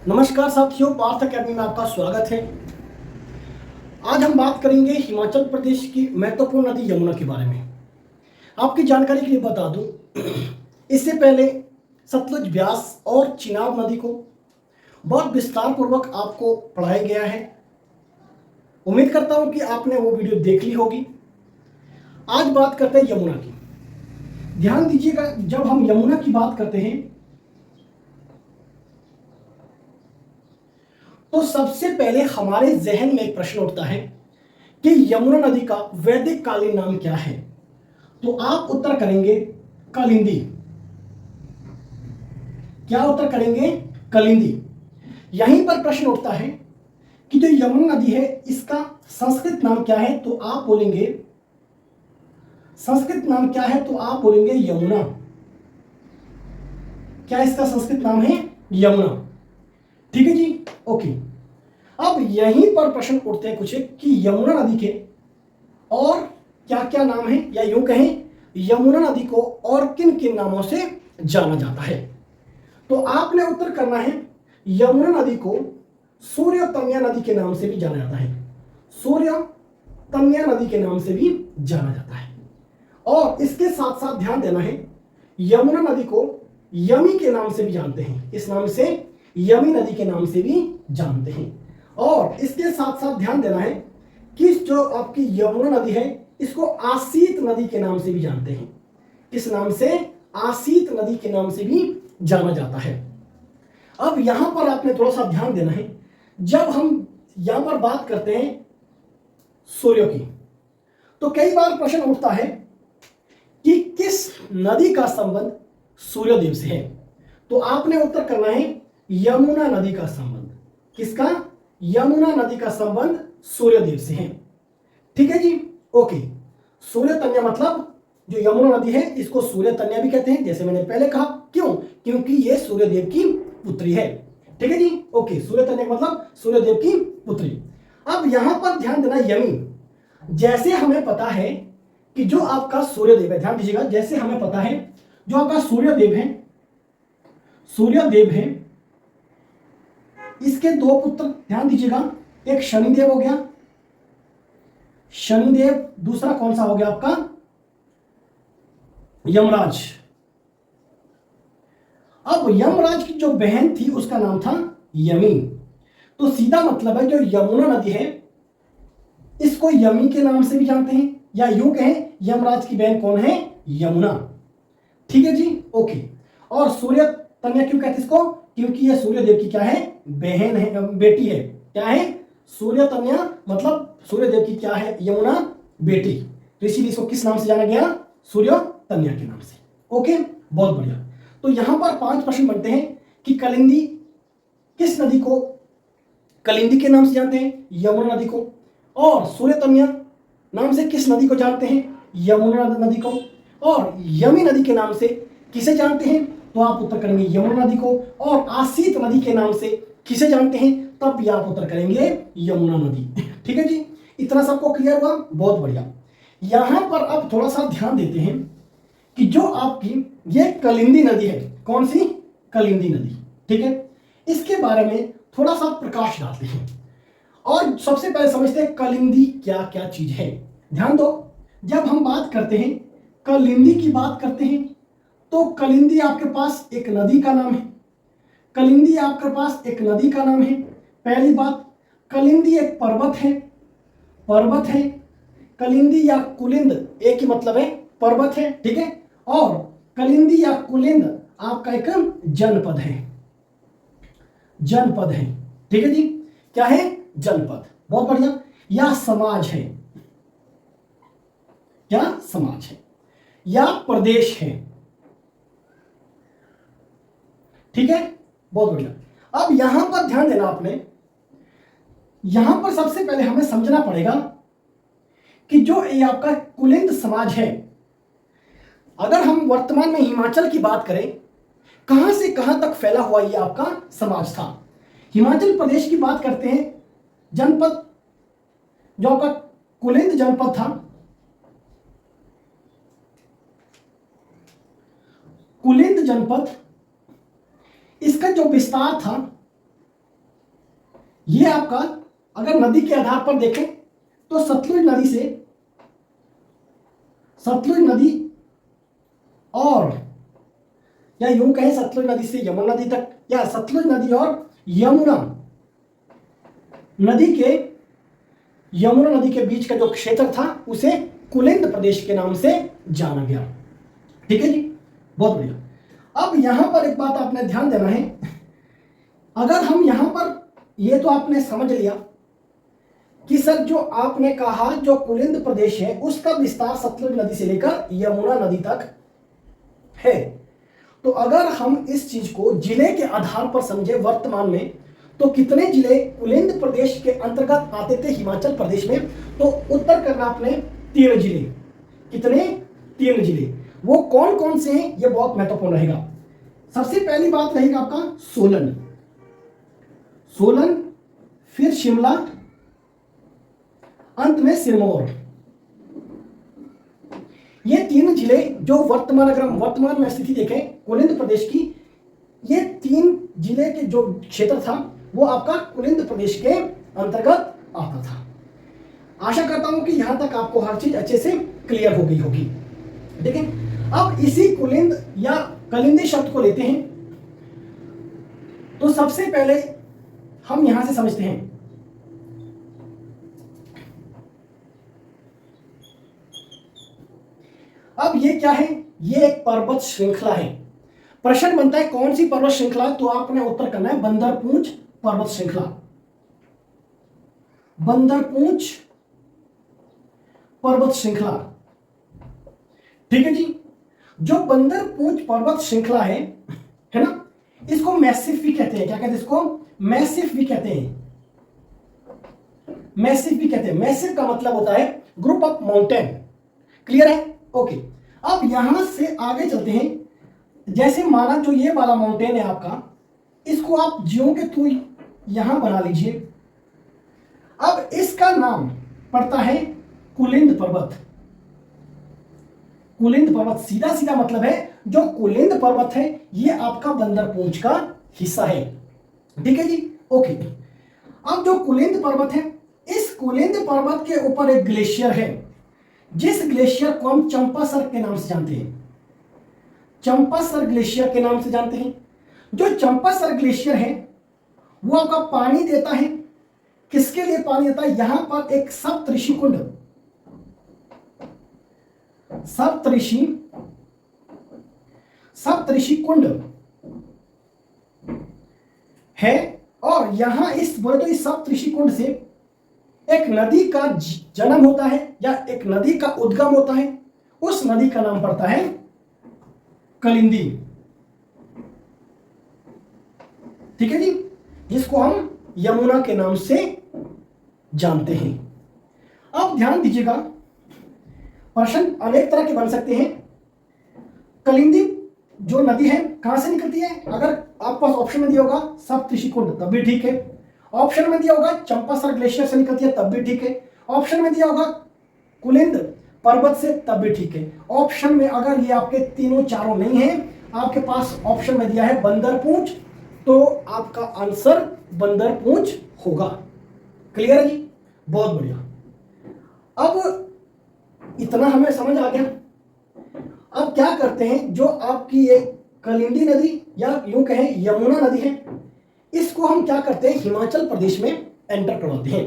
नमस्कार साथियों, पार्थ अकेडमी में आपका स्वागत है। आज हम बात करेंगे हिमाचल प्रदेश की महत्वपूर्ण नदी यमुना के बारे में। आपकी जानकारी के लिए बता दूं, इससे पहले सतलुज, ब्यास और चिनाब नदी को बहुत विस्तार पूर्वक आपको पढ़ाया गया है। उम्मीद करता हूं कि आपने वो वीडियो देख ली होगी। आज बात करते हैं यमुना की। ध्यान दीजिएगा, जब हम यमुना की बात करते हैं तो सबसे पहले हमारे जहन में एक प्रश्न उठता है कि यमुना नदी का वैदिक कालीन नाम क्या है। तो आप उत्तर करेंगे कलिंदी। क्या उत्तर करेंगे? कलिंदी। यहीं पर प्रश्न उठता है कि जो यमुना नदी है इसका संस्कृत नाम क्या है। तो आप बोलेंगे संस्कृत नाम क्या है, तो आप बोलेंगे यमुना। क्या इसका संस्कृत नाम है? यमुना। ठीक है जी, ओके। अब यहीं पर प्रश्न उठते हैं कुछ कि यमुना नदी के और क्या क्या नाम है, या यूं कहें यमुना नदी को और किन किन नामों से जाना जाता है। तो आपने उत्तर करना है यमुना नदी को सूर्य तन्या नदी के नाम से भी जाना जाता है। सूर्य तन्या नदी के नाम से भी जाना जाता है। और इसके साथ साथ ध्यान देना है, यमुना नदी को यमी के नाम से भी जानते हैं। इस नाम से यमी नदी के नाम से भी जानते हैं। और इसके साथ साथ ध्यान देना है कि जो आपकी यमुना नदी है इसको आसीत नदी के नाम से भी जानते हैं। इस नाम से आसीत नदी के नाम से भी जाना जाता है। अब यहां पर आपने थोड़ा सा ध्यान देना है, जब हम यहां पर बात करते हैं सूर्य की, तो कई बार प्रश्न उठता है कि किस नदी का संबंध सूर्यदेव से है। तो आपने उत्तर करना है यमुना नदी का संबंध। किसका? यमुना नदी का संबंध सूर्यदेव से है। ठीक है जी, ओके। सूर्य तन्या मतलब जो यमुना नदी है इसको सूर्य तन्या भी कहते हैं, जैसे मैंने पहले कहा। क्यों? क्योंकि ये सूर्यदेव की पुत्री है। ठीक है जी, ओके। सूर्य तन्या मतलब सूर्यदेव की पुत्री। अब यहां पर ध्यान देना, यमी, जैसे हमें पता है कि जो आपका सूर्यदेव है, ध्यान दीजिएगा, जैसे हमें पता है जो आपका सूर्यदेव है, सूर्यदेव है, इसके दो पुत्र, ध्यान दीजिएगा, एक शनिदेव हो गया, शनिदेव, दूसरा कौन सा हो गया आपका? यमराज। अब यमराज की जो बहन थी उसका नाम था यमी। तो सीधा मतलब है जो यमुना नदी है इसको यमी के नाम से भी जानते हैं, या यूं कहें यमराज की बहन कौन है? यमुना। ठीक है जी, ओके। और सूर्य तन्या क्यों कहते हैं इसको? क्योंकि यह सूर्यदेव की क्या है? बहन है, बेटी है। क्या है? सूर्य तन्या मतलब सूर्यदेव की क्या है? यमुना बेटी। तो इसीलिए इसको किस नाम से जाना गया? सूर्य तन्या के नाम से। ओके, बहुत बढ़िया। तो यहां पर 5 प्रश्न बनते हैं कि कलिंदी किस नदी को कलिंदी के नाम से जानते हैं? यमुना नदी को। और सूर्य तन्या नाम से किस नदी को जानते हैं? यमुना नदी को। और यमी नदी के नाम से किसे जानते हैं? तो आप उत्तर करेंगे यमुना नदी को। और आसीत नदी के नाम से किसे जानते हैं? तब भी आप उत्तर करेंगे यमुना नदी। ठीक है जी, इतना सबको क्लियर हुआ? बहुत बढ़िया। यहां पर अब थोड़ा सा ध्यान देते हैं कि जो आपकी ये कलिंदी नदी है, कौन सी? कलिंदी नदी। ठीक है, इसके बारे में थोड़ा सा प्रकाश डालते हैं और सबसे पहले समझते हैं कलिंदी क्या क्या चीज है। ध्यान दो, जब हम बात करते हैं कलिंदी की बात करते हैं तो कलिंदी आपके पास एक नदी का नाम है। कलिंदी आपके पास एक नदी का नाम है। पहली बात, कलिंदी एक पर्वत है। पर्वत है। कलिंदी या कुलिंद एक ही मतलब है, पर्वत है। ठीक है, और कलिंदी या कुलिंद आपका एक जनपद है। जनपद है। ठीक है जी, क्या है? जनपद। बहुत बढ़िया। या समाज है। क्या? समाज है। या प्रदेश है। ठीक है, बहुत बढ़िया। अब यहां पर ध्यान देना आपने, यहां पर सबसे पहले हमें समझना पड़ेगा कि जो ये आपका कुलिंद समाज है, अगर हम वर्तमान में हिमाचल की बात करें, कहां से कहां तक फैला हुआ ये आपका समाज था। हिमाचल प्रदेश की बात करते हैं, जनपद जो आपका कुलिंद जनपद था, कुलिंद जनपद, इसका जो विस्तार था ये आपका अगर नदी के आधार पर देखें तो सतलुज नदी और या यूं कहें सतलुज नदी से यमुना नदी तक, या सतलुज नदी और यमुना नदी के बीच का जो क्षेत्र था उसे कुलिंद प्रदेश के नाम से जाना गया। ठीक है जी, बहुत बढ़िया। अब यहां पर एक बात आपने ध्यान देना है, अगर हम यहां पर, ये तो आपने समझ लिया कि सर जो आपने कहा जो कुलिंद प्रदेश है उसका विस्तार सतलुज नदी से लेकर यमुना नदी तक है। तो अगर हम इस चीज को जिले के आधार पर समझे वर्तमान में, तो कितने जिले कुलिंद प्रदेश के अंतर्गत आते थे हिमाचल प्रदेश में? तो उत्तर करना आपने 3 जिले। कितने? 3 जिले। वो कौन कौन से हैं ये बहुत महत्वपूर्ण रहेगा। सबसे पहली बात रहेगा आपका सोलन, फिर शिमला, अंत में सिरमौर। ये 3 जिले जो वर्तमान, अगर हम वर्तमान में स्थिति देखें कुलिंद प्रदेश की, ये 3 जिले के जो क्षेत्र था वो आपका कुलिंद प्रदेश के अंतर्गत आता था। आशा करता हूं कि यहां तक आपको हर चीज अच्छे से क्लियर हो गई होगी। देखिए, अब इसी कुलिंद या कलिंदी शब्द को लेते हैं, तो सबसे पहले हम यहां से समझते हैं। अब ये क्या है? ये एक पर्वत श्रृंखला है। प्रश्न बनता है कौन सी पर्वत श्रृंखला? तो आपने उत्तर करना है बंदरपूंछ पर्वत श्रृंखला। बंदरपूंछ पर्वत श्रृंखला, ठीक है जी। जो बंदरपूंछ पर्वत श्रृंखला है ना, इसको मैसिफ भी कहते हैं। क्या कहते हैं इसको? मैसिफ भी कहते हैं। मैसिफ भी कहते हैं। मैसिफ का मतलब होता है ग्रुप ऑफ माउंटेन। क्लियर है? ओके। अब यहां से आगे चलते हैं। जैसे माना जो ये वाला माउंटेन है आपका, इसको आप ज्यों के त्यों यहां बना लीजिए। अब इसका नाम पड़ता है कुलिंद पर्वत। कुलिंद पर्वत सीधा सीधा मतलब है जो कुलिंद पर्वत है ये आपका बंदरपूंछ का हिस्सा है। ठीक है जी, ओके। अब जो कुलिंद पर्वत है, इस कुलिंद पर्वत के ऊपर एक ग्लेशियर है, जिस ग्लेशियर को हम चंपासर के नाम से जानते हैं। चंपासर ग्लेशियर के नाम से जानते हैं। जो चंपासर ग्लेशियर है वो आपका पानी देता है। किसके लिए पानी देता है? यहां पर एक सप्तऋषि कुंड, सप्तऋषि कुंड है। और यहां इस बोले तो इस सप्तऋषि कुंड से एक नदी का जन्म होता है या एक नदी का उद्गम होता है। उस नदी का नाम पड़ता है कलिंदी। ठीक है जी, जिसको हम यमुना के नाम से जानते हैं। अब ध्यान दीजिएगा, प्रश्न अनेक तरह के बन सकते हैं। कलिंदी जो नदी है कहां से निकलती है? अगर आपके पास ऑप्शन में दिया होगा सप्तऋषि कुंड तब भी ठीक है। ऑप्शन में दिया होगा चंपासर ग्लेशियर से निकलती है तब भी ठीक है। ऑप्शन में दिया होगा कुलिंद पर्वत से तब भी ठीक है। ऑप्शन में अगर ये आपके तीनों चारों नहीं है, आपके पास ऑप्शन में दिया है बंदरपूंछ, तो आपका आंसर बंदरपूंछ होगा। क्लियर है जी? बहुत बढ़िया। अब इतना हमें समझ आ गया। अब क्या करते हैं, जो आपकी ये कलिंदी नदी या यूं कहें यमुना नदी है, इसको हम क्या करते हैं, हिमाचल प्रदेश में एंटर करवाते हैं।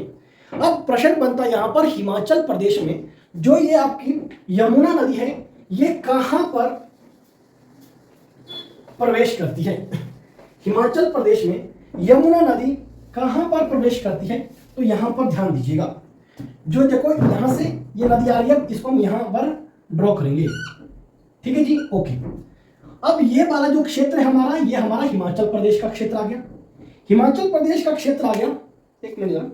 अब प्रश्न बनता है यहां पर हिमाचल प्रदेश में जो ये आपकी यमुना नदी है ये कहां पर प्रवेश करती है? हिमाचल प्रदेश में यमुना नदी कहां पर प्रवेश करती है? तो यहां पर ध्यान दीजिएगा। जो देखो यहां से ये नदी आ रही है, इसको हम यहां पर ड्रॉ करेंगे। ठीक है जी, ओके। अब ये वाला जो क्षेत्र है हमारा, ये हमारा हिमाचल प्रदेश का क्षेत्र आ गया। हिमाचल प्रदेश का क्षेत्र आ गया। एक मिनट जरा,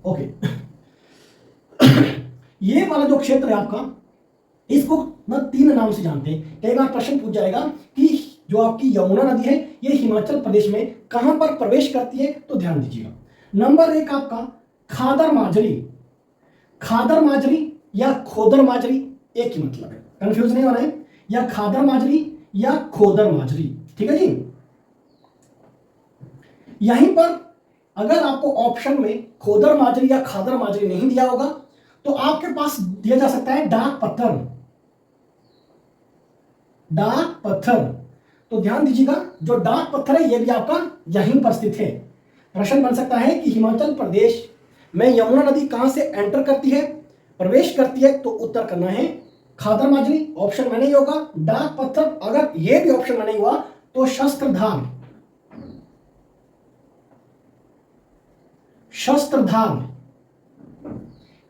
ओके। ये वाला जो क्षेत्र है आपका, इसको ना 3 नाम से जानते हैं। कई बार प्रश्न पूछ जाएगा कि जो आपकी यमुना नदी है ये हिमाचल प्रदेश में कहां पर प्रवेश करती है, तो ध्यान दीजिएगा। नंबर 1 आपका खादर माजरी। खादर माजरी या खोदर माजरी एक ही मतलब है, कंफ्यूज नहीं होना है। या खादर माजरी या खोदर माजरी, ठीक है जी। यहीं पर अगर आपको ऑप्शन में खोदर माजरी या खादर माजरी नहीं दिया होगा तो आपके पास दिया जा सकता है डाक पत्थर। डाक पत्थर, तो ध्यान दीजिएगा, जो डाक पत्थर है यह भी आपका यहीं पर स्थित है। प्रश्न बन सकता है कि हिमाचल प्रदेश में यमुना नदी कहां से एंटर करती है, प्रवेश करती है, तो उत्तर करना है खादर माजरी, ऑप्शन में नहीं होगा। डाक पत्थर, अगर यह भी ऑप्शन में नहीं हुआ तो शस्त्रधार। शस्त्रधार,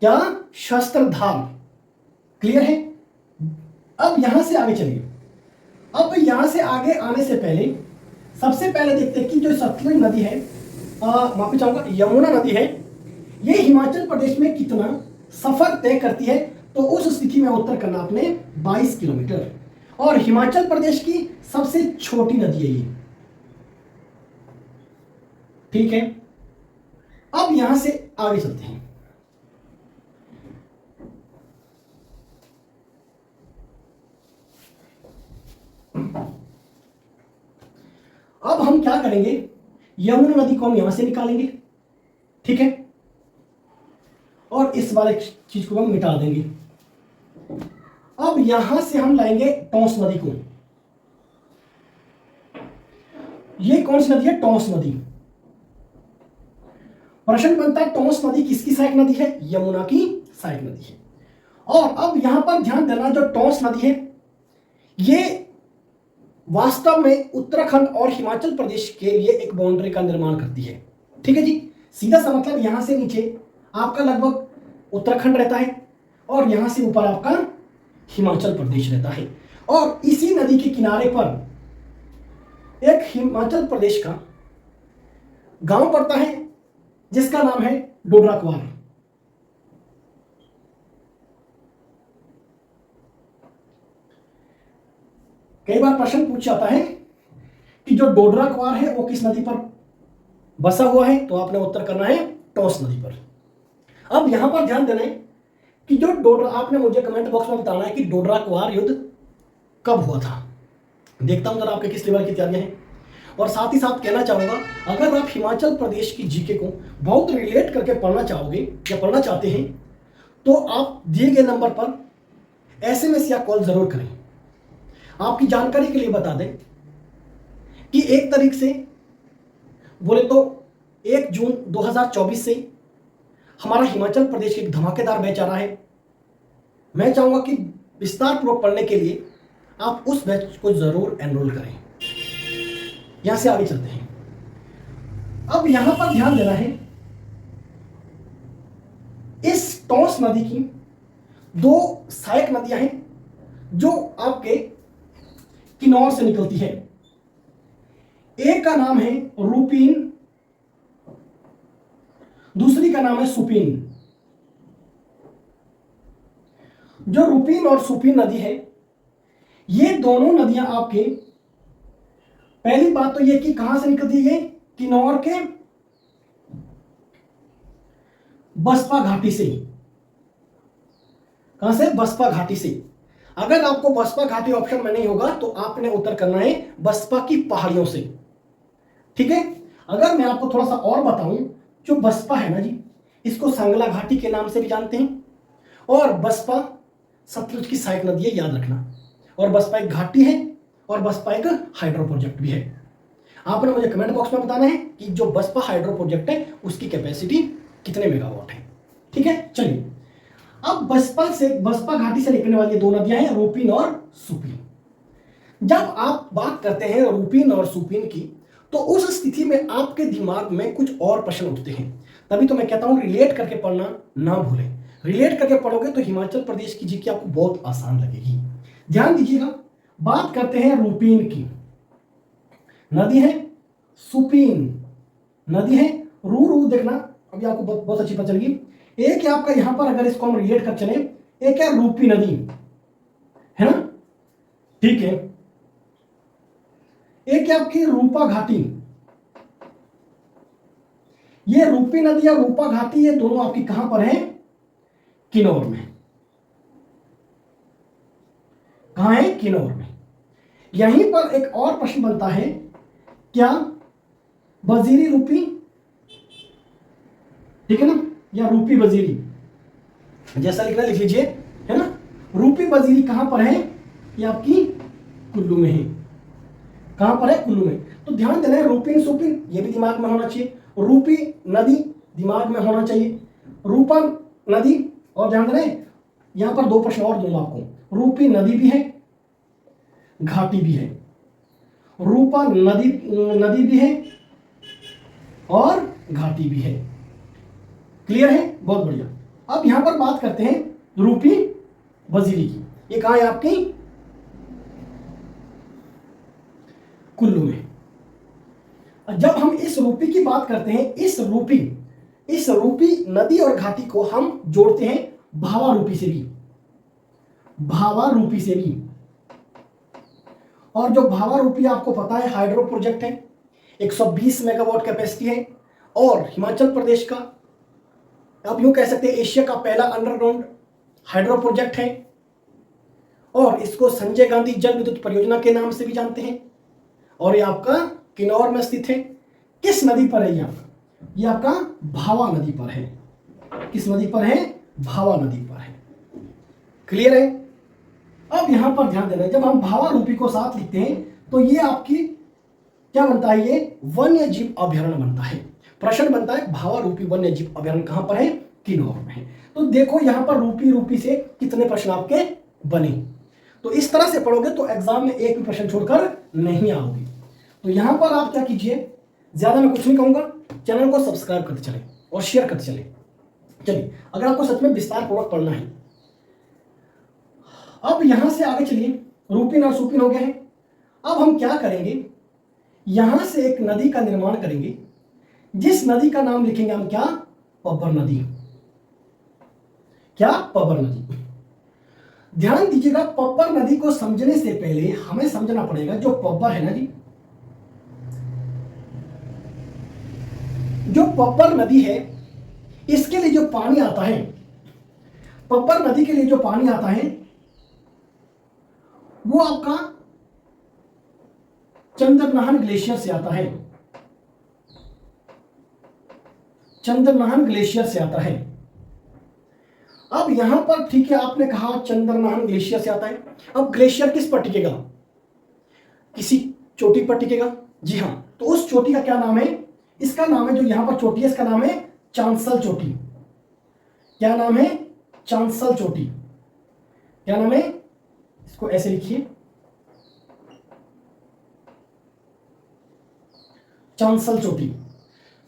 क्या? शस्त्रधार। क्लियर है? अब यहां से आगे चलिए। अब यहां से आगे आने से पहले सबसे पहले देखते हैं कि जो सतलुज नदी है, माफी चाहूंगा, यमुना नदी है, ये हिमाचल प्रदेश में कितना सफर तय करती है। तो उस स्थिति में उत्तर करना आपने 22 किलोमीटर, और हिमाचल प्रदेश की सबसे छोटी नदी है ये। ठीक है, अब यहां से आगे चलते हैं। अब हम क्या करेंगे, यमुना नदी को हम यहां से निकालेंगे, ठीक है, और इस वाले चीज को हम मिटा देंगे। अब यहां से हम लाएंगे टोंस नदी को। ये कौन सी नदी है? टोंस नदी। प्रश्न बनता है टोंस नदी किसकी सहायक नदी है? यमुना की सहायक नदी है। और अब यहां पर ध्यान देना, जो टोंस नदी है ये वास्तव में उत्तराखंड और हिमाचल प्रदेश के लिए एक बाउंड्री का निर्माण करती है। ठीक है जी, सीधा सा मतलब यहां से नीचे आपका लगभग उत्तराखंड रहता है और यहां से ऊपर आपका हिमाचल प्रदेश रहता है। और इसी नदी के किनारे पर एक हिमाचल प्रदेश का गांव पड़ता है जिसका नाम है डोडरा क्वार। कई बार प्रश्न पूछ जाता है कि जो डोडरा क्वार है वो किस नदी पर बसा हुआ है, तो आपने उत्तर करना है टोंस नदी पर। अब यहां पर ध्यान देना है कि जो डोडरा, आपने मुझे कमेंट बॉक्स में बताना है कि डोडरा क्वार युद्ध कब हुआ था। देखता हूं जरा आपके किस लेवल की तैयारियां हैं। और साथ ही साथ कहना चाहूंगा, अगर आप हिमाचल प्रदेश की जीके को बहुत रिलेट करके पढ़ना चाहोगे या पढ़ना चाहते हैं तो आप दिए गए नंबर पर SMS या कॉल जरूर करें। आपकी जानकारी के लिए बता दें कि एक तारीख से बोले तो 1 जून 2024 से हमारा हिमाचल प्रदेश की एक धमाकेदार बैच आ रहा है। मैं चाहूंगा कि विस्तार पूर्वक पढ़ने के लिए आप उस बैच को जरूर एनरोल करें। यहां से आगे चलते हैं। अब यहां पर ध्यान देना है, इस टोंस नदी की 2 सहायक नदियां हैं जो आपके किन्नौर से निकलती है। एक का नाम है रूपीन, दूसरी का नाम है सुपीन। जो रूपीन और सुपीन नदी है, ये दोनों नदियां आपके, पहली बात तो ये कि कहां से निकलती है, किन्नौर के बसपा घाटी से। कहां से? बसपा घाटी से। अगर आपको बसपा घाटी ऑप्शन में नहीं होगा तो आपने उत्तर करना है बसपा की पहाड़ियों से। ठीक है, अगर मैं आपको थोड़ा सा और बताऊं, जो बसपा है ना जी, इसको संगला घाटी के नाम से भी जानते हैं, और बसपा सतलुज की सहायक नदी है, याद रखना। और बसपा एक घाटी है और बसपा एक हाइड्रो प्रोजेक्ट भी है। आपने मुझे कमेंट बॉक्स में बताना है कि जो बसपा हाइड्रो प्रोजेक्ट है उसकी कैपेसिटी कितने मेगावाट है। ठीक है, चलिए अब बसपा घाटी से निकलने वाली 2 नदियां हैं, रूपीन और सुपीन। जब आप बात करते हैं रूपीन और सुपीन की, तो उस स्थिति में आपके दिमाग में कुछ और प्रश्न उठते हैं। तभी तो मैं कहता हूं रिलेट करके पढ़ना ना भूलें। रिलेट करके पढ़ोगे तो हिमाचल प्रदेश की जीके आपको बहुत आसान लगेगी। ध्यान दीजिएगा, बात करते हैं रूपीन की। नदी है सुपीन, नदी है रू देखना, अभी आपको बहुत अच्छी पता चलेगी। एक है आपका यहां पर, अगर इसको हम रिलेट कर चले, एक है रूपी नदी, है ना, ठीक है। एक है आपकी रूपा घाटी। ये रूपी नदी या रूपा घाटी, ये दोनों आपकी कहां पर है? किन्नौर में। कहां है? किन्नौर में। यहीं पर एक और प्रश्न बनता है, क्या बजीरी रूपी, ठीक है ना, या रूपी बजीरी, जैसा लिखना लिख लीजिए, है ना। रूपी बजीरी कहां पर है? ये आपकी कुल्लू में है। कहां पर है? कुल्लू में। तो ध्यान देना है, रूपिन सुपिन ये भी दिमाग में होना चाहिए, रूपी नदी दिमाग में होना चाहिए, रूपा नदी, और ध्यान देना है यहां पर दो प्रश्न और दूंगा आपको, रूपी नदी भी है, घाटी भी है, रूपा नदी भी है और घाटी भी है। क्लियर है? बहुत बढ़िया। अब यहां पर बात करते हैं रूपी बजीरी की। ये कहां है? आपकी कुल्लू में। जब हम इस रूपी की बात करते हैं, इस रूपी नदी और घाटी को हम जोड़ते हैं भावा रूपी से भी, भावा रूपी से भी। और जो भावा रूपी आपको पता है हाइड्रो प्रोजेक्ट है, 120 मेगावाट कैपेसिटी है, और हिमाचल प्रदेश का, आप यूं कह सकते हैं एशिया का पहला अंडरग्राउंड हाइड्रो प्रोजेक्ट है, और इसको संजय गांधी जल विद्युत परियोजना के नाम से भी जानते हैं। और ये आपका किन्नौर में स्थित है। किस नदी पर है ये आपका? ये आपका भावा नदी पर है। किस नदी पर है? भावा नदी पर है। क्लियर है? अब यहां पर ध्यान देना है, जब हम भावा रूपी को साथ लिखते हैं तो ये आपकी क्या बनता है? ये वन्य जीव अभयारण्य बनता है। प्रश्न बनता है भावा रूपी वन्य जीव अभयारण्य कहां पर है? किन्नौर में है। तो देखो यहां पर रूपी से कितने प्रश्न आपके बने। तो इस तरह से पढ़ोगे तो एग्जाम में एक भी प्रश्न छोड़कर नहीं आओगे। तो यहां पर आप क्या कीजिए, ज्यादा मैं कुछ नहीं कहूंगा, चैनल को सब्सक्राइब करते चले और शेयर करते चले। चलिए, अगर आपको सच में विस्तार पूर्वक पढ़ना है, अब यहां से आगे चलिए, रूपिन और सुपिन हो गए हैं। अब हम क्या करेंगे, यहां से एक नदी का निर्माण करेंगे, जिस नदी का नाम लिखेंगे हम क्या? पब्बर नदी। क्या? पब्बर नदी। ध्यान दीजिएगा, पब्बर नदी को समझने से पहले हमें समझना पड़ेगा जो पब्बर है ना जी, जो पब्बर नदी है, इसके लिए जो पानी आता है, पब्बर नदी के लिए जो पानी आता है वो आपका चंद्रनाहन ग्लेशियर से आता है। चंद्रनाहन ग्लेशियर से आता है। अब यहां पर ठीक है, आपने कहा चंद्रनाहन ग्लेशियर से आता है। अब ग्लेशियर किस पर टिकेगा? किसी चोटी पर टिकेगा। जी हां, तो उस चोटी का क्या नाम है? इसका नाम है, जो यहां पर चोटी है इसका नाम है चांसल चोटी। क्या नाम है? चांसल चोटी। क्या नाम है? इसको ऐसे लिखिए, चांसल चोटी।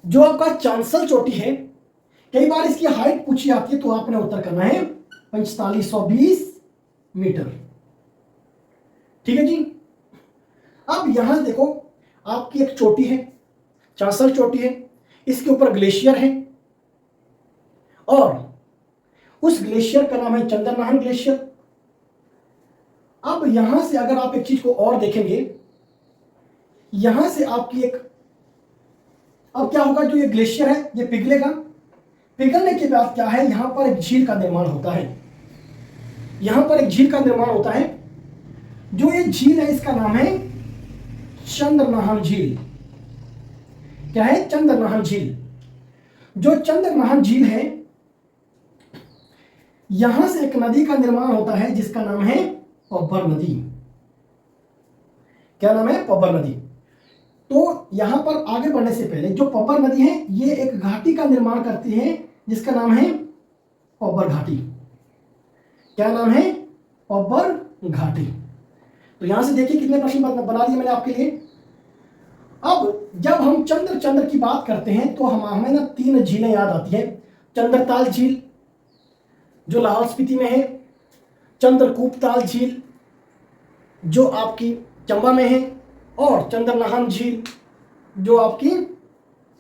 जो आपका चांसल चोटी है, कई बार इसकी हाइट पूछी आती है तो आपने उत्तर करना है 4520 मीटर। ठीक है जी। अब यहां देखो, आपकी एक चोटी है, चांसल चोटी है, इसके ऊपर ग्लेशियर है, और उस ग्लेशियर का नाम है चंद्रनाहन ग्लेशियर। अब यहां से अगर आप एक चीज को और देखेंगे, यहां से आपकी एक, अब क्या होगा, जो ये ग्लेशियर है ये पिघलेगा, पिघलने के बाद क्या है, यहां पर एक झील का निर्माण होता है। यहां पर एक झील का निर्माण होता है। जो ये झील है इसका नाम है चंद्रनाहन झील। क्या है? चंद्रनाहन झील। जो चंद्रनाहन झील है, यहां से एक नदी का निर्माण होता है जिसका नाम है पब्बर नदी। क्या नाम है? पब्बर नदी। तो यहां पर आगे बढ़ने से पहले, जो पब्बर नदी है ये एक घाटी का निर्माण करती है जिसका नाम है पब्बर घाटी। क्या नाम है? पब्बर घाटी। तो यहां से देखिए कितने प्रश्न बना दिए मैंने आपके लिए। अब जब हम चंद्र की बात करते हैं तो हमें ना 3 झीलें याद आती है। चंद्रताल झील जो लाहौल स्पीति में है, चंद्रकूपताल झील जो आपकी चंबा में है, और चंद्रनाहन झील जो आपकी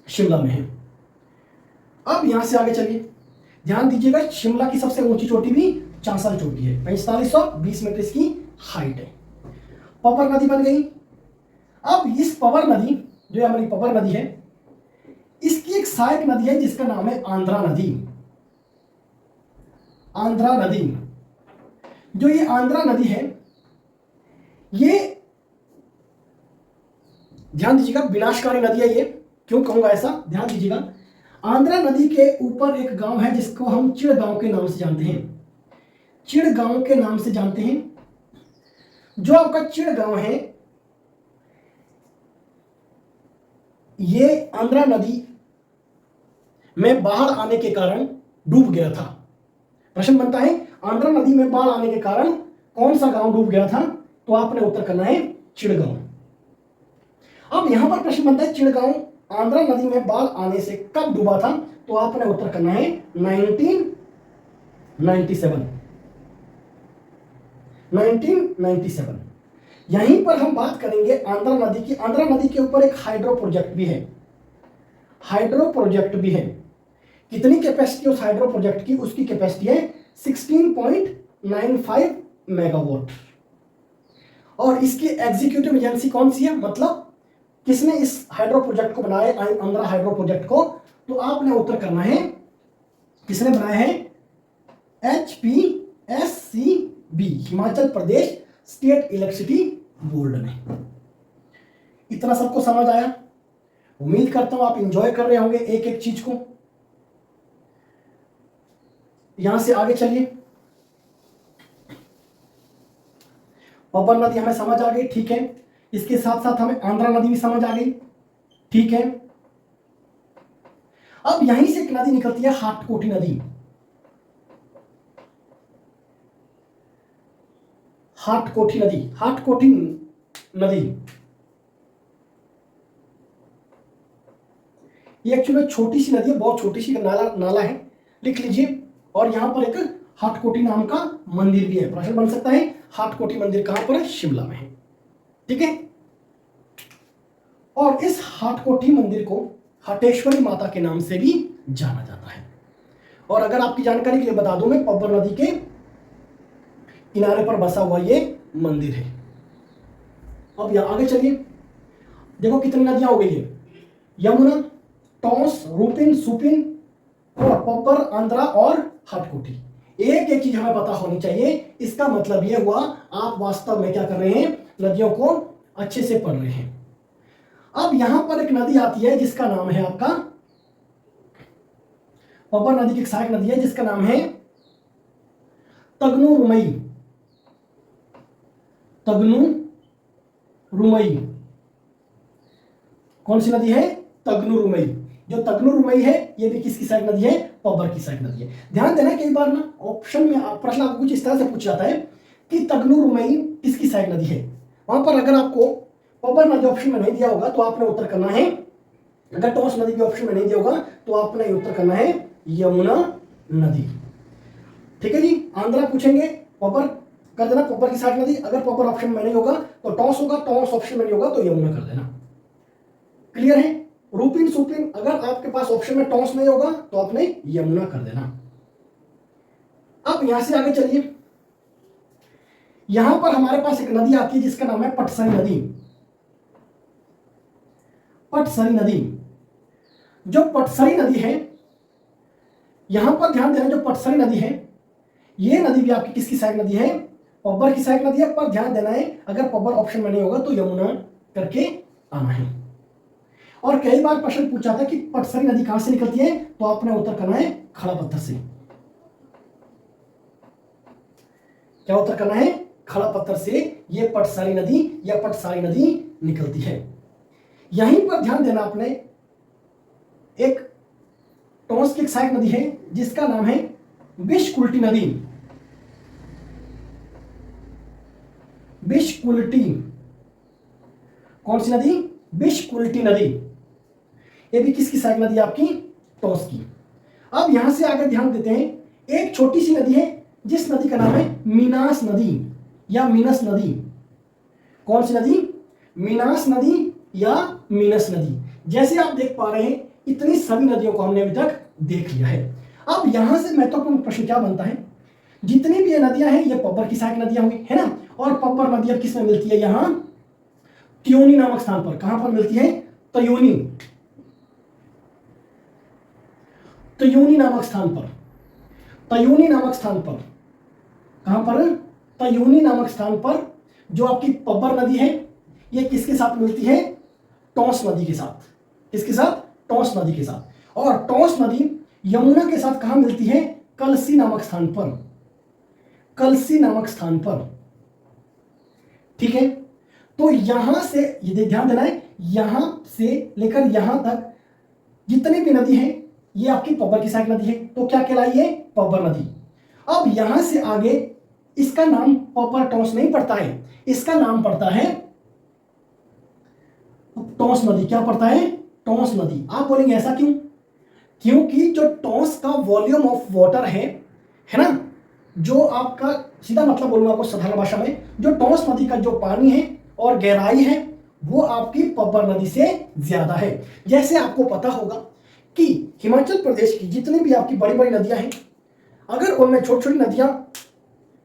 शिमला में है। अब यहां से आगे चलिए, ध्यान दीजिएगा, शिमला की सबसे ऊंची चोटी भी चांसल चोटी है, 4520 मीटर इसकी हाइट है। पब्बर नदी बन गई। अब इस पब्बर नदी, जो हमारी पब्बर नदी है, इसकी एक सहायक नदी है जिसका नाम है आंध्रा नदी। आंध्रा नदी। जो ये आंध्रा नदी है, ये ध्यान दीजिएगा विनाशकारी नदी है ये, क्यों कहूंगा ऐसा, ध्यान दीजिएगा। आंध्रा नदी के ऊपर एक गांव है जिसको हम चिड़गांव के नाम से जानते हैं, चिड़गांव के नाम से जानते हैं। जो आपका चिड़गांव है ये आंध्रा नदी में बाढ़ आने के कारण डूब गया था। प्रश्न बनता है आंध्रा नदी में बाढ़ आने के कारण कौन सा गांव डूब गया था, तो आपने उत्तर करना है चिड़गांव। अब यहां पर प्रश्न बनता है चिड़गांव आंध्रा नदी में बाढ़ आने से कब डूबा था, तो आपने उत्तर करना है 1997। यहीं पर हम बात करेंगे आंध्रा नदी की। आंध्रा नदी के ऊपर एक हाइड्रो प्रोजेक्ट भी है, हाइड्रो प्रोजेक्ट भी है। कितनी कैपेसिटी उस हाइड्रो प्रोजेक्ट की, उसकी कैपेसिटी है 16.95 मेगावाट। और इसकी एग्जीक्यूटिव एजेंसी कौन सी है, मतलब किसने इस हाइड्रो प्रोजेक्ट को बनाया, आंध्रा हाइड्रो प्रोजेक्ट को, तो आपने उत्तर करना है किसने बनाया है, HPSCB, Himachal Pradesh state electricity board ने। इतना सबको समझ आया? उम्मीद करता हूं आप एंजॉय कर रहे होंगे एक एक चीज को। यहां से आगे चलिए। पब्बर नदी हमें समझ आ गई, ठीक है। इसके साथ साथ हमें आंध्रा नदी भी समझ आ गई, ठीक है। अब यहीं से एक नदी निकलती है हाटकोटी नदी। हाटकोटी नदी, हाटकोटी नदी ये एक्चुअली छोटी सी नदी है, बहुत छोटी सी नाला है, लिख लीजिए। और यहां पर एक हाटकोटी नाम का मंदिर भी है। प्रश्न बन सकता है हाटकोटी मंदिर कहां पर है, शिमला में है, ठीक है। और इस हाटकोटी मंदिर को हटेश्वरी माता के नाम से भी जाना जाता है। और अगर आपकी जानकारी के लिए बता दूं मैं, पब्बर नदी के किनारे पर बसा हुआ ये मंदिर है। अब यहां आगे चलिए, देखो कितनी नदियां हो गई है, यमुना, टॉस, रूपिन, सुपिन और पब्बर, आंध्रा और हाटकोटी। एक एक चीज हमें पता होनी चाहिए। इसका मतलब यह हुआ आप वास्तव में क्या कर रहे हैं, नदियों को अच्छे से पढ़ रहे हैं। अब यहां पर एक नदी आती है जिसका नाम है आपका, पब्बर नदी की सहायक नदी है जिसका नाम है तगनू रुमई। तगनू रुमई कौन सी नदी है, तगनू रुमई। जो तगनू रुमई है ये भी किसकी सहायक नदी है, पब्बर की सहायक नदी है। ध्यान देना कई बार ना ऑप्शन में प्रश्न आपको कुछ इस तरह से पूछ जाता है कि तगनू रुमई किसकी सहायक नदी है। वहां पर अगर आपको पब्बर नदी ऑप्शन में नहीं दिया होगा तो आपने उत्तर करना है, अगर टॉस नदी भी ऑप्शन में नहीं दिया होगा तो आपने उत्तर करना है यमुना नदी, ठीक है जी। आंध्रा पूछेंगे, पब्बर कर देना, पब्बर की सहायक नदी। अगर पब्बर ऑप्शन में नहीं होगा तो टॉस होगा, टॉस ऑप्शन में नहीं होगा तो यमुना कर देना। क्लियर है? रूपिन, सुपिन अगर आपके पास ऑप्शन में टॉस नहीं होगा तो आपने यमुना कर देना। अब यहां से आगे चलिए, यहां पर हमारे पास एक नदी आती है जिसका नाम है पटसरी नदी। पटसरी नदी, जो पटसरी नदी है, यहां पर ध्यान देना, जो पटसरी नदी है ये नदी भी आपकी किसकी सहायक नदी है, पब्बर की सहायक नदी है। पर ध्यान देना है अगर पब्बर ऑप्शन में नहीं होगा तो यमुना करके आना है। और कई बार प्रश्न पूछा था कि पटसरी नदी कहां से निकलती है, तो आपने उत्तर करना है खड़ा पत्थर से। क्या उत्तर करना है, खड़ा पत्थर से ये पटसरी नदी या पटसारी नदी निकलती है। यहीं पर ध्यान देना आपने, एक टॉस की एक सहायक नदी है जिसका नाम है बिशकुल्टी नदी। बिशकुल्टी कौन सी नदी, बिशकुल्टी नदी। ये भी किसकी सहायक नदी आपकी, टॉस की। अब यहां से आगे ध्यान देते हैं, एक छोटी सी नदी है जिस नदी का नाम है मीनास नदी या मीनस नदी। कौन सी नदी, मीनास नदी या मीनस नदी। जैसे आप देख पा रहे हैं इतनी सभी नदियों को हमने अभी तक देख लिया है। अब यहां से महत्वपूर्ण प्रश्न क्या बनता है, जितनी भी ये नदियां हैं ये पब्बर की सहायक नदियां हुई है ना। और पब्बर नदी अब किस में मिलती है, यहां त्योनी नामक स्थान पर। कहां पर मिलती है, त्योनी, त्योनी नामक स्थान पर। त्योनी नामक स्थान पर, कहां पर, त्योनी नामक स्थान पर जो आपकी पब्बर नदी है ये किसके साथ मिलती है, टॉस नदी के साथ। किसके साथ? टॉस नदी के साथ। और टॉस नदी यमुना के साथ कहां मिलती है? कलसी नामक स्थान पर, कलसी नामक स्थान पर। ठीक है, तो यहां से ये ध्यान देना है, यहां से लेकर यहां तक जितनी भी नदी है ये आपकी पब्बर की सहायक नदी है, तो क्या कहलाई है? पब्बर नदी। अब यहां से आगे इसका नाम पब्बर टॉस नहीं पड़ता है, इसका नाम पड़ता है टॉस नदी। क्या पड़ता है? टॉस नदी। आप बोलेंगे ऐसा क्यों? क्योंकि जो टॉस का वॉल्यूम ऑफ वाटर है ना, जो आपका सीधा मतलब बोलूंगा आपको साधारण भाषा में, जो टॉस नदी का जो पानी है और गहराई है वो आपकी पब्बर नदी से ज्यादा है। जैसे आपको पता होगा कि हिमाचल प्रदेश की जितनी भी आपकी बड़ी बड़ी नदियां हैं, अगर उनमें छोटी छोटी नदियां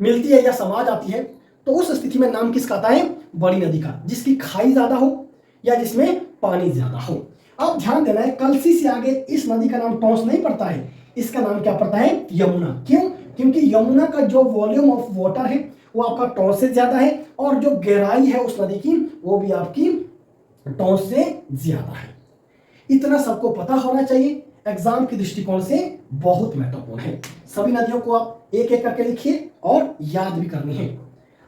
मिलती है या समा जाती है, तो उस स्थिति में नाम किसका आता है? बड़ी नदी का, जिसकी खाई ज्यादा हो या जिसमें पानी ज्यादा हो। अब ध्यान देना है, कलसी से आगे इस नदी का नाम टॉस नहीं पड़ता है, इसका नाम क्या पड़ता है? यमुना। क्यों? क्योंकि यमुना का जो वॉल्यूम ऑफ वाटर है वो आपका टॉस से ज्यादा है, और जो गहराई है उस नदी की वो भी आपकी टॉस से ज्यादा है। इतना सबको पता होना चाहिए, एग्जाम के दृष्टिकोण से बहुत महत्वपूर्ण है। सभी नदियों को आप एक एक करके लिखिए और याद भी करनी है।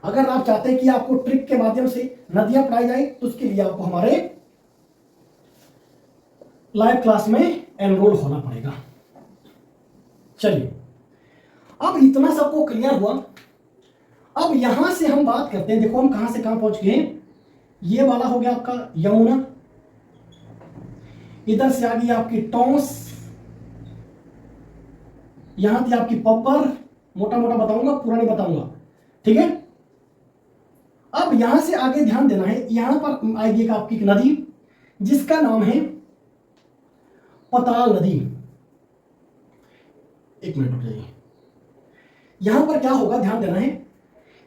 अगर आप चाहते हैं कि आपको ट्रिक के माध्यम से नदियां पढ़ाई जाए, तो उसके लिए आपको हमारे लाइव क्लास में एनरोल होना पड़ेगा। चलिए, अब इतना सबको क्लियर हुआ। अब यहां से हम बात करते हैं, देखो हम कहां से कहां पहुंच गए। ये वाला हो गया आपका यमुना, इधर से आ गई आपकी टॉस, यहां थी आपकी पब्बर, मोटा मोटा बताऊंगा, पूरा नहीं बताऊंगा, ठीक है। अब यहां से आगे ध्यान देना है, यहां पर आएगी एक आपकी नदी जिसका नाम है पताल नदी। एक मिनट रुक जाइए, यहां पर क्या होगा ध्यान देना है,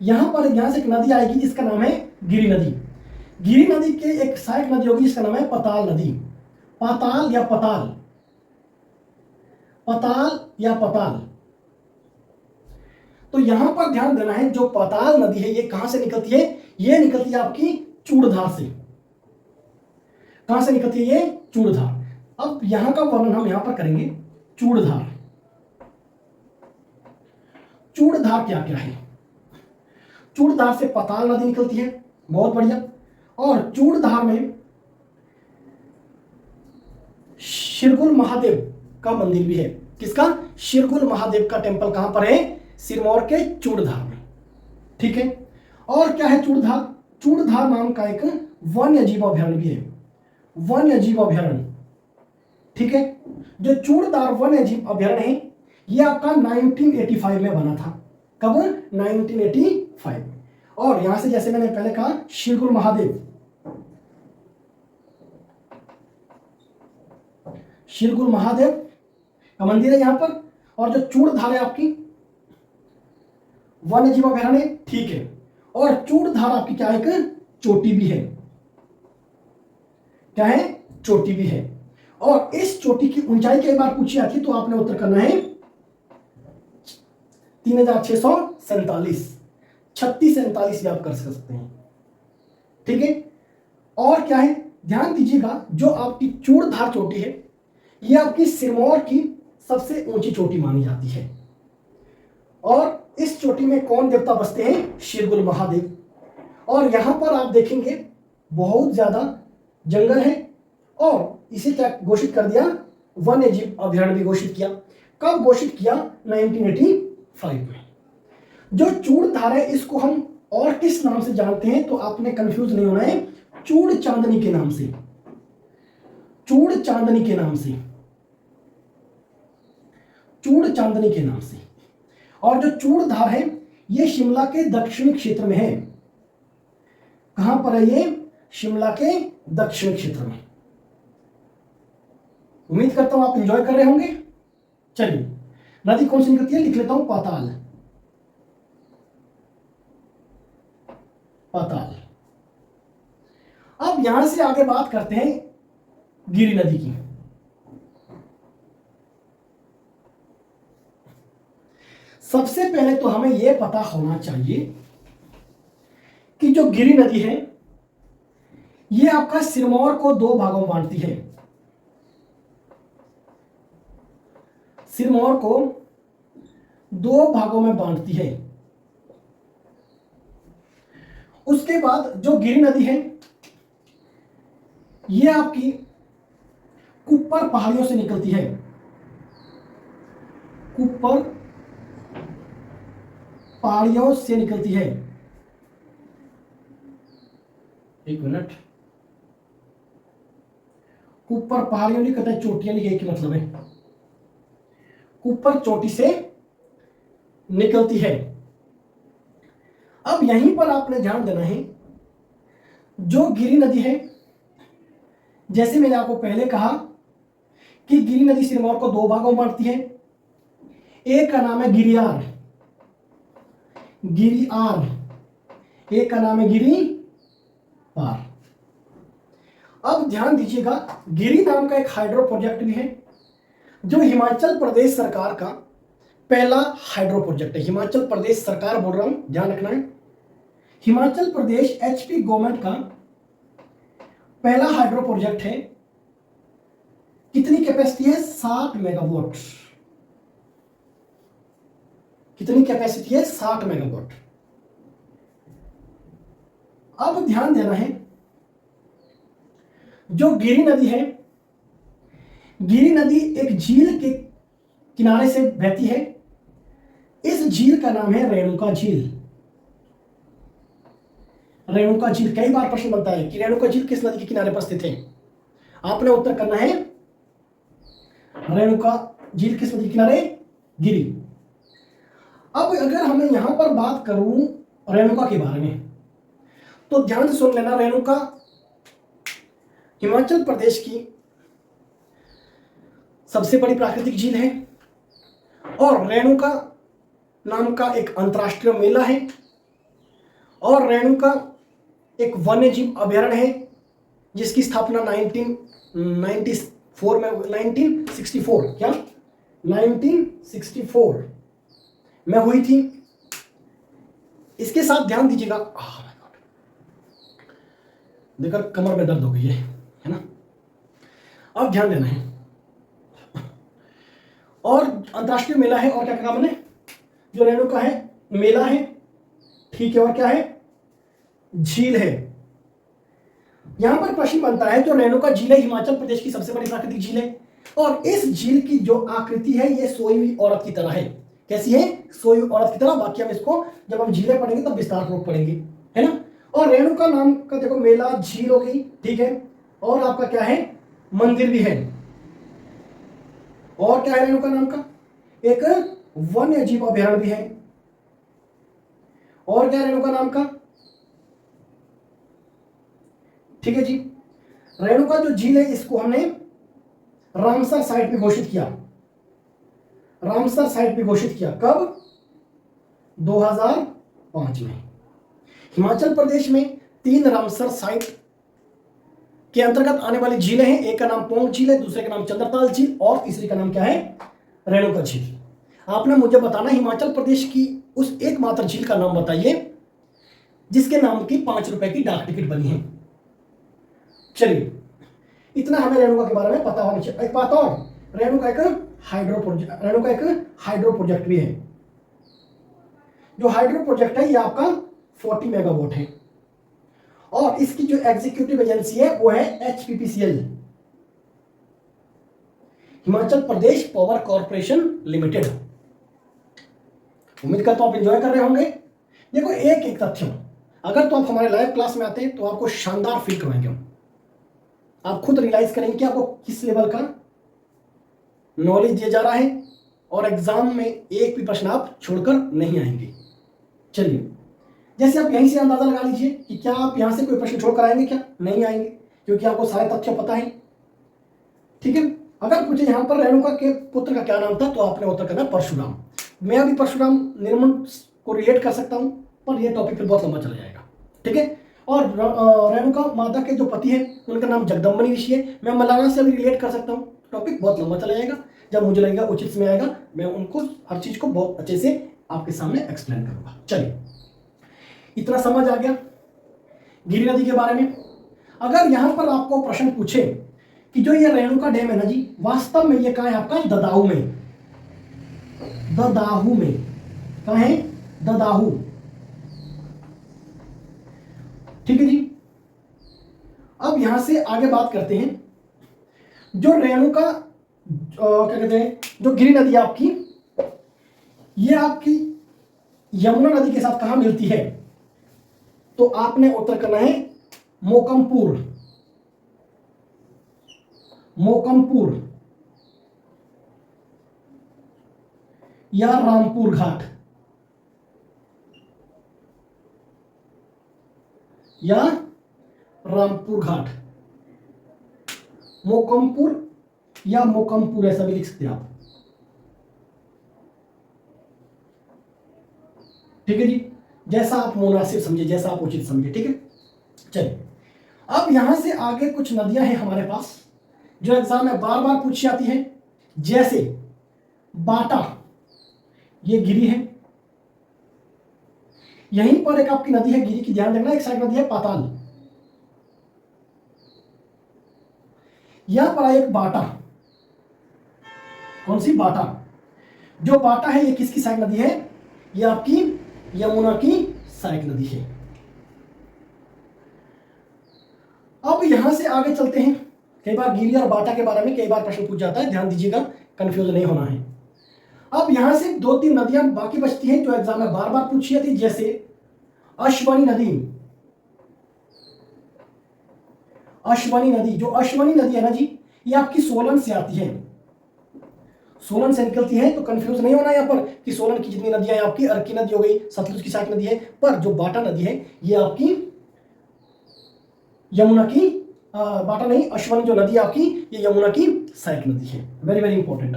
यहां से एक नदी आएगी जिसका नाम है गिरि नदी। गिरि नदी के एक सहायक नदी होगी जिसका नाम है पताल नदी। पाताल या पताल, पताल या पताल। तो यहां पर ध्यान देना है, जो पताल नदी है ये कहां से निकलती है? ये निकलती है आपकी चूड़धार से। कहां से निकलती है? ये चूड़धार। अब यहां का वर्णन हम यहां पर करेंगे, चूड़धार। चूड़धार क्या क्या है? चूड़धार से पताल नदी निकलती है, बहुत बढ़िया। और चूड़धार में शिरगुल महादेव का मंदिर भी है। किसका? शिरगुल महादेव का टेंपल कहां पर है? सिरमौर के चूड़धार में, ठीक है। और क्या है चूड़धार? चूड़धार नाम का एक वन्य जीव अभयारण्य भी है, वन्य जीव अभयारण्य, ठीक है। जो चूड़धार वन्य जीव अभयारण्य है ये आपका 1985 में बना था। कब? 1985। और यहां से जैसे मैंने पहले कहा, शिरगुल महादेव, शिरगुल महादेव का मंदिर है यहां पर। और जो चूड़धार है आपकी वन्य जीव अभयारण्य, ठीक है। और चूड़धार आपकी क्या है? एक चोटी भी है। क्या है? चोटी भी है। और इस चोटी की ऊंचाई कई बार पूछी आती है, तो आपने उत्तर करना है 3647, 3647 आप कर सकते हैं, ठीक है। और क्या है ध्यान दीजिएगा, जो आपकी चूड़धार चोटी है ये आपकी सिरमौर की सबसे ऊंची चोटी मानी जाती है। और इस चोटी में कौन देवता बसते हैं? शिरगुल महादेव। और यहां पर आप देखेंगे बहुत ज्यादा जंगल है, और इसे क्या घोषित कर दिया? वन्य जीव अभयारण्य भी घोषित किया। कब घोषित किया? 1985 में। जो चूड़धार है इसको हम और किस नाम से जानते हैं? तो आपने कंफ्यूज नहीं होना है, चूड़ चांदनी के नाम से, चूड़ चांदनी के नाम से, चूड़ चांदनी के नाम से। और जो चूड़धार है ये शिमला के दक्षिणी क्षेत्र में है। कहां पर है ये? शिमला के दक्षिणी क्षेत्र में। उम्मीद करता हूं आप एंजॉय कर रहे होंगे। चलिए, नदी कौन सी निकलती है? लिख लेता हूं, पाताल, पाताल। अब यहां से आगे बात करते हैं गिरि नदी की। सबसे पहले तो हमें यह पता होना चाहिए कि जो गिरि नदी है ये आपका सिरमौर को दो भागों में बांटती है। सिरमौर को दो भागों में बांटती है। उसके बाद जो गिरि नदी है ये आपकी कुप्पर पहाड़ियों से निकलती है। कुप्पर पहाड़ियों से निकलती है। एक मिनट, कुप्पर पहाड़ियों नहीं कहते, चोटियां लिखे एक ही मतलब है। कुप्पर चोटी से निकलती है। अब यहीं पर आपने ध्यान देना है, जो गिरि नदी है, जैसे मैंने आपको पहले कहा कि गिरि नदी सिरमौर को दो भागों में बांटती है। एक का नाम है गिरियार, एक का नाम है गिरि पार। अब ध्यान दीजिएगा, गिरि नाम का एक हाइड्रो प्रोजेक्ट भी है जो हिमाचल प्रदेश सरकार का पहला हाइड्रो प्रोजेक्ट है। हिमाचल प्रदेश सरकार बोल रहा हूं, ध्यान रखना है। हिमाचल प्रदेश एचपी गवर्नमेंट का पहला हाइड्रो प्रोजेक्ट है। कितनी कैपेसिटी है? 60 मेगावाट। कितनी कैपेसिटी है? 60 मेगावाट। अब ध्यान देना है, जो गिरि नदी है, गिरि नदी एक झील के किनारे से बहती है। इस झील का नाम है रेणुका झील। रेणुका झील, कई बार प्रश्न बनता है कि रेणुका झील किस नदी के किनारे पर स्थित है। आपने उत्तर करना है रेणुका झील किस नदी के किनारे? गिरि। अब अगर हमें यहां पर बात करूं रेणुका के बारे में, तो ध्यान से सुन लेना। रेणुका हिमाचल प्रदेश की सबसे बड़ी प्राकृतिक झील है और रेणुका नाम का एक अंतर्राष्ट्रीय मेला है और रेणुका एक वन्य जीव अभयारण्य है जिसकी स्थापना 1964 में हुई थी। इसके साथ ध्यान दीजिएगा, देखकर कमर में दर्द हो गई है ना। अब ध्यान देना है, और अंतर्राष्ट्रीय मेला है और क्या कहा मैंने, जो रेणुका है मेला है, ठीक है, और क्या है? झील है। यहां पर प्रश्न बनता है, जो रेणुका झील है हिमाचल प्रदेश की सबसे बड़ी प्राकृतिक झील है और इस झील की जो आकृति है ये सोई हुई औरत की तरह है। कैसी है? सोई हुई औरत की तरह। बाकी हम इसको जब हम झीलें पढ़ेंगे तब विस्तार पूर्वक पढ़ेंगे, है ना। और रेणुका नाम का देखो मेला, झील हो गई, ठीक है, और आपका क्या है? मंदिर भी है। और क्या है रेणुका नाम का? एक वन्य जीव अभयारण्य भी है। और क्या है रेणुका नाम का? ठीक है जी। रेणुका जो झील है इसको हमने रामसर साइट पे घोषित किया। रामसर साइट पे घोषित किया कब? 2005 में। हिमाचल प्रदेश में 3 रामसर साइट के अंतर्गत आने वाली झीलें हैं। एक का नाम पोंग झील है, दूसरे का नाम चंद्रताल झील और तीसरी का नाम क्या है? रेणुका झील। आपने मुझे बताना हिमाचल प्रदेश की उस एकमात्र झील का नाम बताइए जिसके नाम की 5 रुपए की डाक टिकट बनी है। चलिए, इतना हमें रेणुका के बारे में पता होना चाहिए। एक बात और, रेणुका एक हाइड्रो प्रोजेक्ट भी है। जो हाइड्रो प्रोजेक्ट है ये आपका 40 मेगावाट है और इसकी जो एग्जीक्यूटिव एजेंसी है वो है HPPCL, Himachal Pradesh power corporation limited. उम्मीद करता हूं आप एंजॉय कर रहे होंगे। देखो, एक एक तथ्य, अगर तो आप हमारे लाइव क्लास में आते हैं तो आपको शानदार फील करवाएंगे हम। आप खुद रियलाइज करेंगे कि आपको किस लेवल का नॉलेज दिया जा रहा है और एग्जाम में एक भी प्रश्न आप छोड़कर नहीं आएंगे। चलिए, जैसे आप यहीं से अंदाजा लगा लीजिए कि क्या आप यहां से कोई प्रश्न छोड़कर आएंगे? क्या नहीं आएंगे, क्योंकि आपको सारे तथ्य पता है, ठीक है। अगर पूछे यहां पर रेणुका के पुत्र का क्या नाम था तो आपने उत्तर करना परशुराम। मैं अभी परशुराम निर्मल को रिलेट कर सकता हूं पर यह टॉपिक फिर बहुत लंबा चला जाएगा, ठीक है। और रेणुका माता के जो पति है उनका नाम जगदम्बनी ऋषि है। मैं मलाना से भी रिलेट कर सकता हूं, टॉपिक बहुत लंबा चला जाएगा। जब मुझे लगेगा उचित समय आएगा मैं उनको हर चीज को बहुत अच्छे से आपके सामने एक्सप्लेन करूंगा। चलिए, इतना समझ आ गया गिरि नदी के बारे में। अगर यहां पर आपको प्रश्न पूछे कि जो ये रेणुका डैम है ना जी, वास्तव में ये कहां है? आपका ददाऊ में। ददाहू में, कहाँ है, ददाहू। ठीक है जी। अब यहां से आगे बात करते हैं, जो रेणुका क्या कहते हैं, जो गिरि नदी आपकी, ये आपकी यमुना नदी के साथ कहां मिलती है, तो आपने उत्तर करना है मोकमपुर, मोकमपुर या रामपुर घाट, या रामपुर घाट, मोकमपुर या मोकमपुर ऐसा भी लिख सकते हैं आप। ठीक है जी, जैसा आप मुनासिब समझे, जैसा आप उचित समझे। ठीक है, चलिए अब यहां से आगे कुछ नदियां हैं हमारे पास जो एग्जाम में बार बार पूछी जाती है, जैसे बाटा, ये गिरी है, यहीं पर एक आपकी नदी है गिरी की, ध्यान रखना, एक साइड नदी है पाताल, यहां पर आए एक बाटा, कौन सी, बाटा। जो बाटा है ये किसकी सहायक नदी है, ये आपकी यमुना की सहायक नदी है। अब यहां से आगे चलते हैं, कई बार गिरी और बाटा के बारे में कई बार प्रश्न पूछ जाता है, ध्यान दीजिएगा, कंफ्यूज नहीं होना है। अब यहां से 2-3 नदियां बाकी बचती हैं जो एग्जाम में बार बार पूछी जाती, जैसे अश्वनी नदी, अश्वनी नदी, जो अश्वनी नदी है ना जी, ये आपकी सोलन से आती है, सोलन से निकलती है, तो कंफ्यूज नहीं होना यहाँ पर कि सोलन की जितनी नदियां हैं आपकी, अर्की नदी हो गई, सतलुज की सहायक नदी है, पर जो बाटा नदी है ये आपकी यमुना की, बाटा नहीं, अश्वनी जो नदी आपकी ये यमुना की सहायक नदी है। वेरी वेरी इंपॉर्टेंट,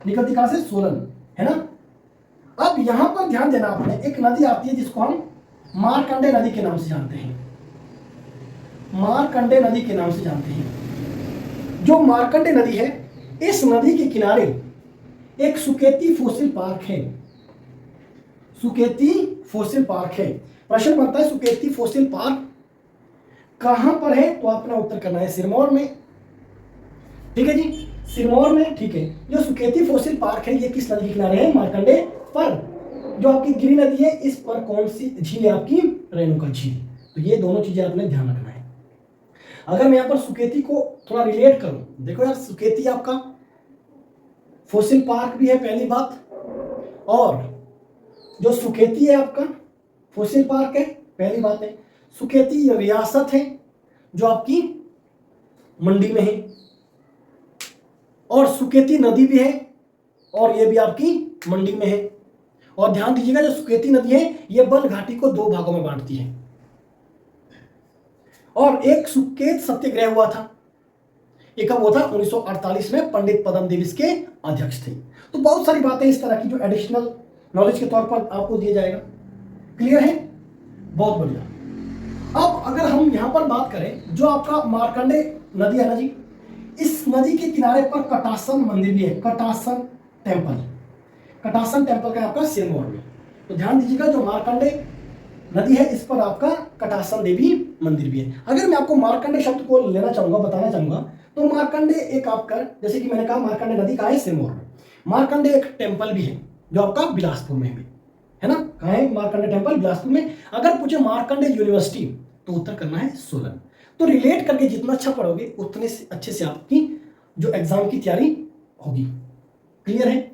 निकलती कहां से, सोलन, है ना। अब यहां पर ध्यान देना आपने, एक नदी आती है जिसको हम मारकंडे नदी के नाम से जानते हैं, मारकंडे नदी के नाम से जानते हैं। जो मारकंडे नदी है, इस नदी के किनारे एक सुकेती फॉसिल पार्क है, सुकेती फॉसिल पार्क है। प्रश्न बनता है सुकेती फॉसिल पार्क कहां पर है, तो आपने उत्तर करना है सिरमौर में। ठीक है जी, सिरमौर में, ठीक है। जो सुकेती फॉसिल पार्क है ये किस नदी के किनारे है, मारकंडे पर। जो आपकी गिरी नदी है इस पर कौन सी झील है आपकी, रेणुका झील। तो ये दोनों चीजें आपने ध्यान रखना है। अगर मैं यहां पर सुकेती को थोड़ा रिलेट करूं, देखो यार, सुकेती आपका फॉसिल पार्क भी है पहली बात, और जो सुकेती है आपका फॉसिल पार्क है पहली बात है, सुकेती रियासत है जो आपकी मंडी में है, और सुकेती नदी भी है और ये भी आपकी मंडी में है। और ध्यान दीजिएगा, जो सुकेती नदी है ये वन घाटी को 2 भागों में बांटती है, और एक सुकेत सत्याग्रह हुआ था, ये कब हुआ था, 1948 में, पंडित पद्म देव के अध्यक्ष थे। तो बहुत सारी बातें इस तरह की जो एडिशनल नॉलेज के तौर पर आपको दिया जाएगा। क्लियर है, बहुत बढ़िया। अब अगर हम यहां पर बात करें, जो आपका मारकंडे नदी है ना जी, इस नदी के किनारे पर कटासन मंदिर भी है, कटासन टेम्पल, कटासन टेम्पल का आपका सिरमौर में। तो ध्यान दीजिएगा, जो मारकंडे नदी है इस पर आपका कटासन देवी मंदिर भी है। अगर मैं आपको मारकंडे शब्द को लेना चाहूंगा, बताना चाहूंगा, तो मारकंडे एक आपका, जैसे कि मैंने कहा, मारकंडे नदी कहाँ है, सिरमौर में। मारकंडे एक टेम्पल भी है जो आपका बिलासपुर में भी है ना, कहाँ है मारकंडे टेम्पल, बिलासपुर में। अगर पूछे मारकंडे यूनिवर्सिटी तो उत्तर करना है सोलन। तो रिलेट करके जितना अच्छा पढ़ोगे उतने से अच्छे से आपकी जो एग्जाम की तैयारी होगी। क्लियर है,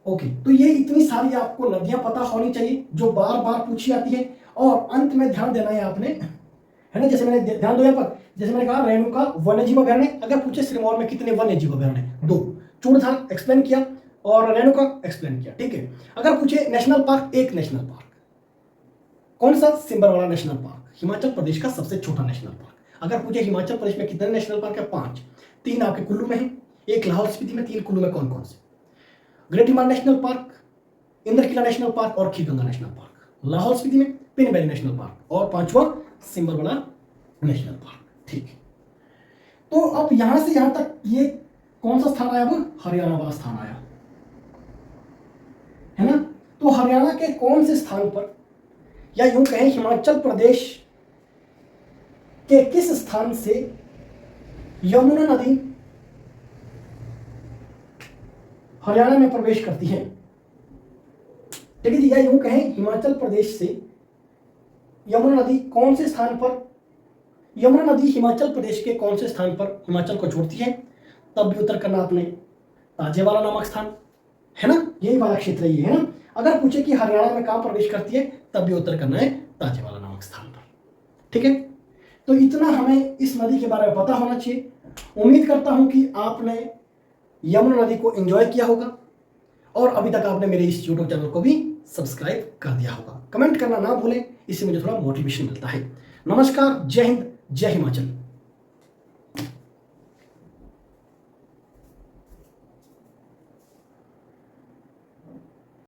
ओके। तो ये इतनी सारी आपको नदियां पता होनी चाहिए जो बार बार पूछी जाती है। और अंत में ध्यान देना है आपने, है ना, जैसे मैंने ध्यान दो यहाँ पर, जैसे मैंने कहा रेणुका वन्यजीव अभयारण्य, अगर पूछे सिरमौर में कितने वन्यजीव अभयारण्य, 2, चूड़धार एक्सप्लेन किया और रेणुका एक्सप्लेन किया। ठीक है, अगर पूछे नेशनल पार्क, एक नेशनल पार्क, कौन सा, सिंबरवाला नेशनल पार्क, हिमाचल प्रदेश का सबसे छोटा नेशनल पार्क। अगर पूछे हिमाचल प्रदेश में कितने नेशनल पार्क है, 5, 3 आपके कुल्लू में है, 1 लाहौल स्पीति में, 3 कुल्लू में कौन कौन से, ग्रेट हिमाल national park, Indrakila national park और खीरगंगा नेशनल पार्क। लाहौल स्पीति में पिन वैली नेशनल पार्क और 5वां सिंबरवाला नेशनल पार्क। ठीक है, तो अब यहां से यहां तक ये कौन सा स्थान आया, वो हरियाणा वाला स्थान आया, है ना। तो हरियाणा के कौन से स्थान पर, या यूं कहें हिमाचल प्रदेश के किस स्थान से यमुना नदी हरियाणा में प्रवेश करती है। ठीक है जी, या यूं कहें हिमाचल प्रदेश से यमुना नदी कौन से स्थान पर, यमुना नदी हिमाचल प्रदेश के कौन से स्थान पर हिमाचल को जोड़ती है? तब भी उत्तर करना आपने ताजेवाला नामक स्थान, है ना, यही वाला क्षेत्र ये है ना। अगर पूछे कि हरियाणा में कहां प्रवेश करती है, तब भी उत्तर करना है ताजेवाला नामक स्थान पर। ठीक है, तो इतना हमें इस नदी के बारे में पता होना चाहिए। उम्मीद करता हूं कि आपने यमुना नदी को एंजॉय किया होगा और अभी तक आपने मेरे इस यूट्यूब चैनल को भी सब्सक्राइब कर दिया होगा। कमेंट करना ना भूलें, इससे मुझे थोड़ा मोटिवेशन मिलता है। नमस्कार, जय हिंद, जय हिमाचल।